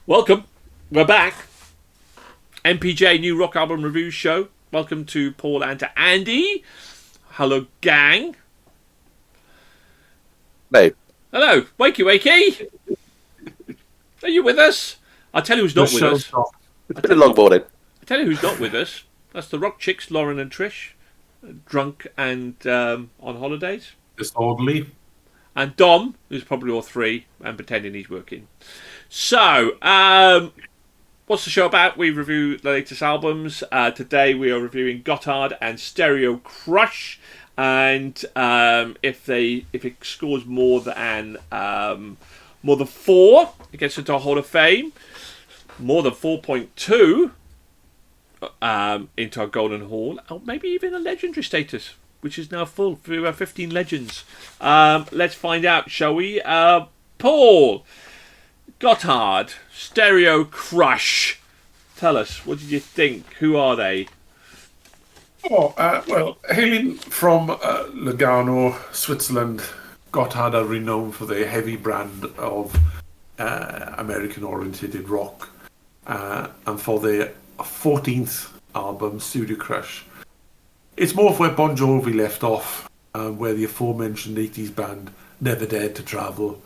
Welcome. We're back. MPJ New Rock Album Review Show. Welcome to Paul and to Andy. Hello, gang. No. Hello. Wakey, wakey. Are you with us? I'll tell you who's not with us. It's been a long morning. I'll tell you who's not with us. That's the Rock Chicks, Lauren and Trish. Drunk and on holidays. Disorderly. And Dom, who's probably all three and pretending he's working. So, what's the show about? We review the latest albums. Today we are reviewing Gotthard and Stereo Crush. And if it scores more than 4, it gets into a Hall of Fame. More than 4.2 into a Golden Hall, or maybe even a legendary status, which is now full through 15 legends. Let's find out, shall we? Paul, Gotthard, Stereo Crush. Tell us, what did you think? Who are they? Well, hailing from Lugano, Switzerland, Gotthard are renowned for their heavy brand of American-oriented rock, and for their 14th album, Stereo Crush. It's more of where Bon Jovi left off, where the aforementioned 80s band never dared to travel,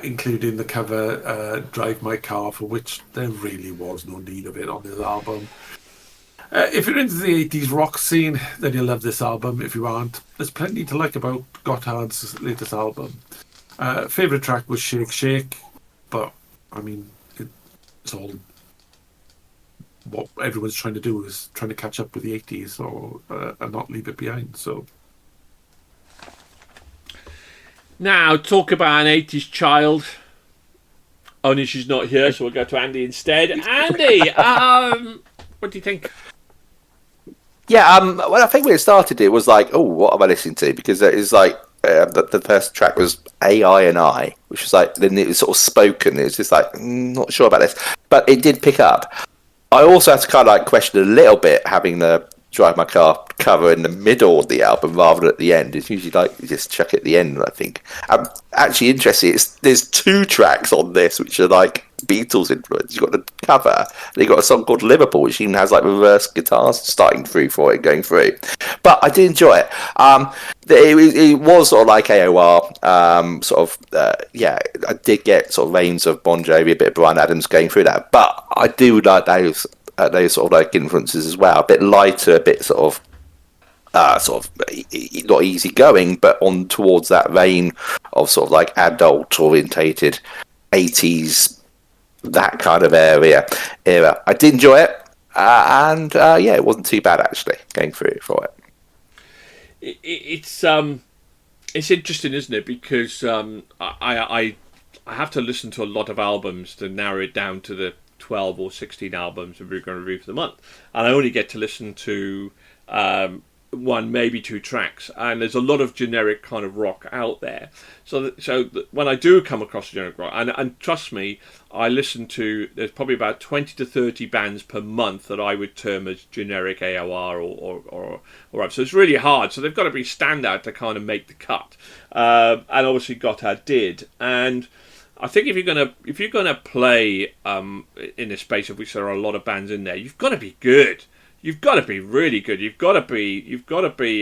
including the cover Drive My Car, for which there really was no need of it on this album. If you're into the 80s rock scene, then you'll love this album. If you aren't, there's plenty to like about Gotthard's latest album. Favourite track was Shake Shake, but I mean, it's all what everyone's trying to do is trying to catch up with the 80s and not leave it behind. So now, talk about an 80s child. Only she's not here, so we'll go to Andy instead. Andy, what do you think? Yeah, well, I think when it started, it was like, oh, what am I listening to? Because it was like, the first track was AI and I, which was like, then it was sort of spoken. It was just like, not sure about this. But it did pick up. I also had to kind of like question a little bit having the Drive My Car cover in the middle of the album rather than at the end. It's usually like you just chuck it at the end, I think. I'm actually interested. There's 2 tracks on this which are like Beatles influence. You've got the cover, and you've got a song called Liverpool, which even has like reverse guitars starting through for it, going through. But I did enjoy it. It was sort of like AOR, I did get sort of veins of Bon Jovi, a bit of Bryan Adams going through that. But I do like those sort of like influences as well. A bit lighter, a bit sort of not easy going, but on towards that vein of sort of like adult orientated 80s, that kind of era. I did enjoy it, and it wasn't too bad actually going through for it. It's interesting, isn't it? Because I have to listen to a lot of albums to narrow it down to the 12 or 16 albums we're going to review for the month, and I only get to listen to 1, maybe 2 tracks, and there's a lot of generic kind of rock out there. So when I do come across generic rock, and trust me, I listen to, there's probably about 20 to 30 bands per month that I would term as generic AOR or so it's really hard. So they've got to be standout to kind of make the cut, and obviously Gotthard did. And I think if you're gonna play in a space of which there are a lot of bands in there, you've got to be good. You've got to be really good. You've got to be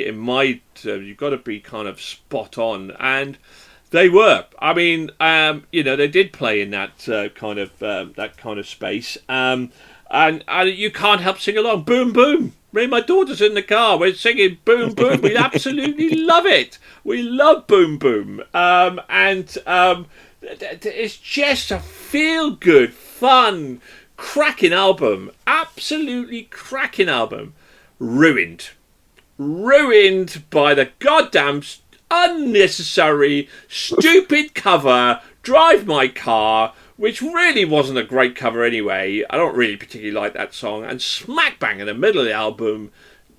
in my terms, you've got to be kind of spot on, and they were. I mean, they did play in that kind of space, and you can't help sing along. Boom, boom. Me and my daughter's in the car. We're singing Boom, Boom. We absolutely love it. We love Boom, Boom. It's just a feel-good, fun, cracking album. Absolutely cracking album. Ruined by the goddamn unnecessary, stupid cover, Drive My Car, which really wasn't a great cover anyway. I don't really particularly like that song. And smack bang in the middle of the album,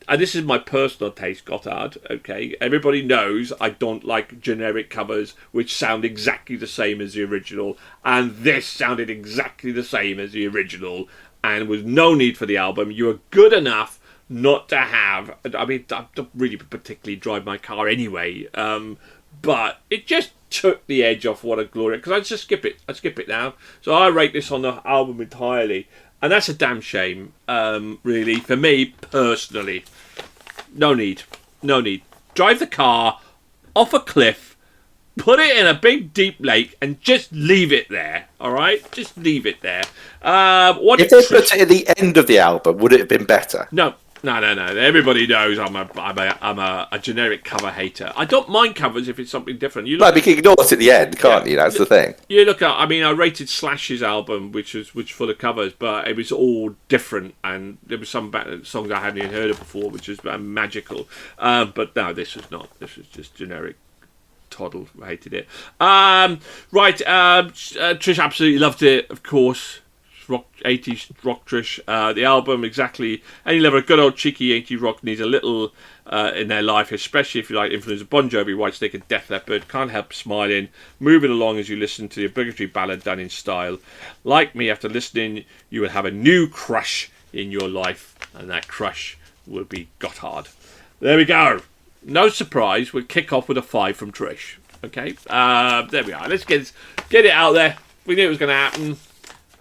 and this is my personal taste, Gotthard, okay? Everybody knows I don't like generic covers which sound exactly the same as the original, and this sounded exactly the same as the original, and was no need for the album. You were good enough not to have, I mean, I don't really particularly drive my car anyway, but it just took the edge off What a Glory, because I just skip it. I skip it now. So I rate this on the album entirely, and that's a damn shame, really, for me personally. No need. Drive the car off a cliff, put it in a big deep lake, and just leave it there. All right, just leave it there. If they put it at the end of the album, would it have been better? No. Everybody knows I'm a generic cover hater. I don't mind covers if it's something different. You But you can ignore it at the end, can't you? That's the thing. You look at. I mean, I rated Slash's album, which full of covers, but it was all different, and there was some songs I hadn't even heard of before, which was magical. But no, this was not. This was just generic. Toddle hated it. Trish absolutely loved it, of course. 80s rock Trish. The album, exactly. Any level of good old cheeky 80s rock needs a little in their life, especially if you like influence of Bon Jovi, Whitesnake and Def Leppard. Can't help smiling, moving along as you listen to the obligatory ballad done in style. Like me, after listening, you will have a new crush in your life, and that crush will be Gotthard. There we go. No surprise, we'll kick off with a 5 from Trish. Okay, there we are. Let's get it out there. We knew it was going to happen.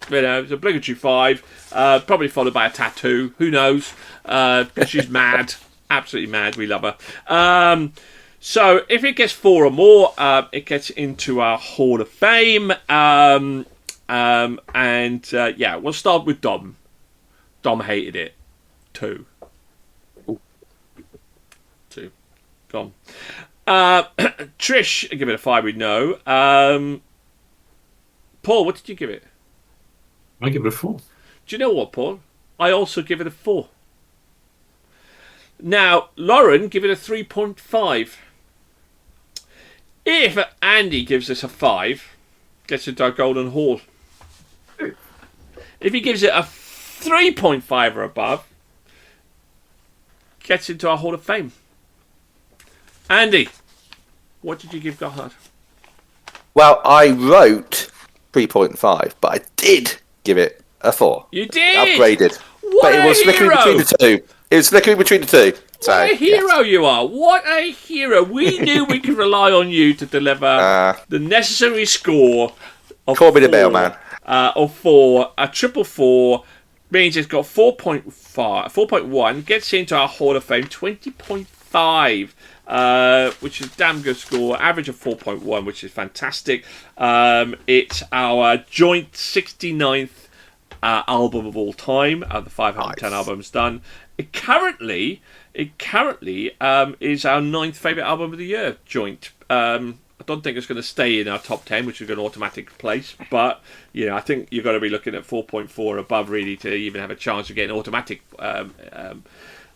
You know, it's obligatory 5, probably followed by a tattoo. Who knows? She's mad, absolutely mad. We love her. So if it gets 4 or more, it gets into our Hall of Fame. We'll start with Dom. Dom hated it. 2. 2. Gone. Trish, give it a 5. We know. Paul, what did you give it? I give it a 4. Do you know what, Paul? I also give it a 4. Now, Lauren, give it a 3.5. If Andy gives us a 5, gets into our Golden Hall. If he gives it a 3.5 or above, gets into our Hall of Fame. Andy, what did you give Gotthard? Well, I wrote 3.5, but I did give it a 4. You did? Upgraded. What but it was flickering between the two. It was flickering between the two. So, what a hero you are. What a hero. We knew we could rely on you to deliver the necessary score of call me the mailman. Of 4. A triple 4 means it's got 4.1, gets into our Hall of Fame, 20.5. Which is a damn good score. Average of 4.1, which is fantastic. It's our joint 69th album of all time out of the 510 albums done. It currently is our 9th favourite album of the year, joint. I don't think it's going to stay in our top 10, which is an automatic place, but I think you've got to be looking at 4.4 above really to even have a chance of getting automatic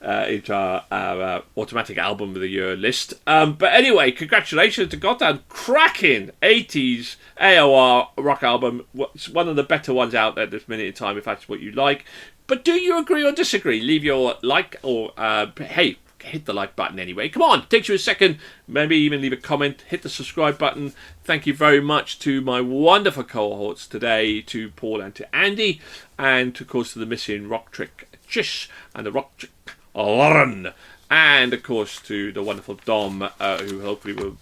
into our automatic album of the year list. But anyway, congratulations to Gotthard. Cracking 80s AOR rock album. It's one of the better ones out there at this minute in time, if that's what you like. But do you agree or disagree? Leave your like or, hey, hit the like button anyway. Come on, takes you a second. Maybe even leave a comment. Hit the subscribe button. Thank you very much to my wonderful cohorts today, to Paul and to Andy, and of course to the missing rock trick Trish and the rock trick Lauren, and of course to the wonderful Dom, who hopefully will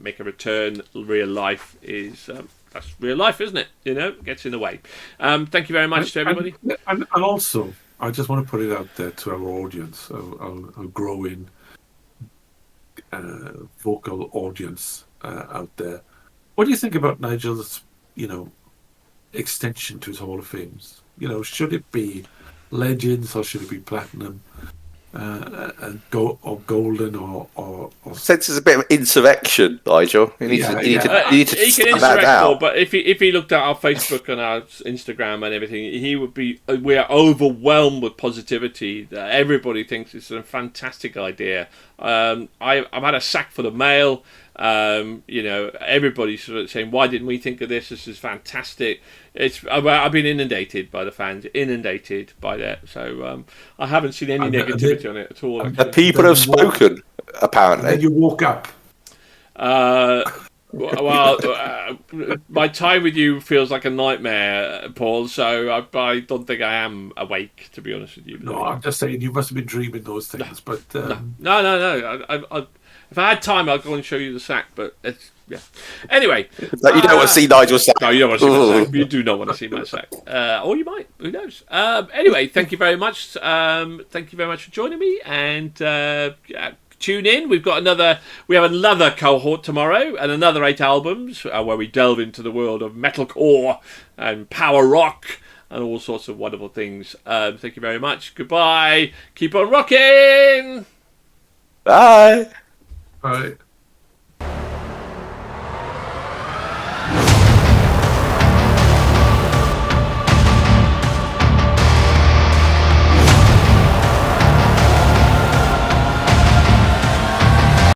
make a return. Real life is that's real life, isn't it? Gets in the way. Thank you very much to everybody. And also, I just want to put it out there to our audience, our growing vocal audience out there. What do you think about Nigel's, extension to his Hall of Fames? Should it be Legends or should it be Platinum? Golden or sense there's a bit of insurrection, Nigel. You need to he can stand that out. But if he looked at our Facebook and our Instagram and everything, he would be. We are overwhelmed with positivity. That everybody thinks it's a fantastic idea. I've had a sack full of mail. Everybody's sort of saying, "Why didn't we think of this? This is fantastic." I've been inundated by the fans, inundated by that. So I haven't seen any negativity on it at all. The people have spoken, apparently. And then you walk up. Well, my time with you feels like a nightmare, Paul. So I don't think I am awake, to be honest with you. No, I'm just saying you must have been dreaming those things. But No. If I had time, I'd go and show you the sack. But it's Anyway, You don't want to see Nigel sack. no, you don't want to see my sack. You do not want to see my sack. Or you might. Who knows? Anyway, thank you very much. Thank you very much for joining me. And tune in. We have another cohort tomorrow and another 8 albums where we delve into the world of metalcore and power rock and all sorts of wonderful things. Thank you very much. Goodbye. Keep on rocking. Bye. all right.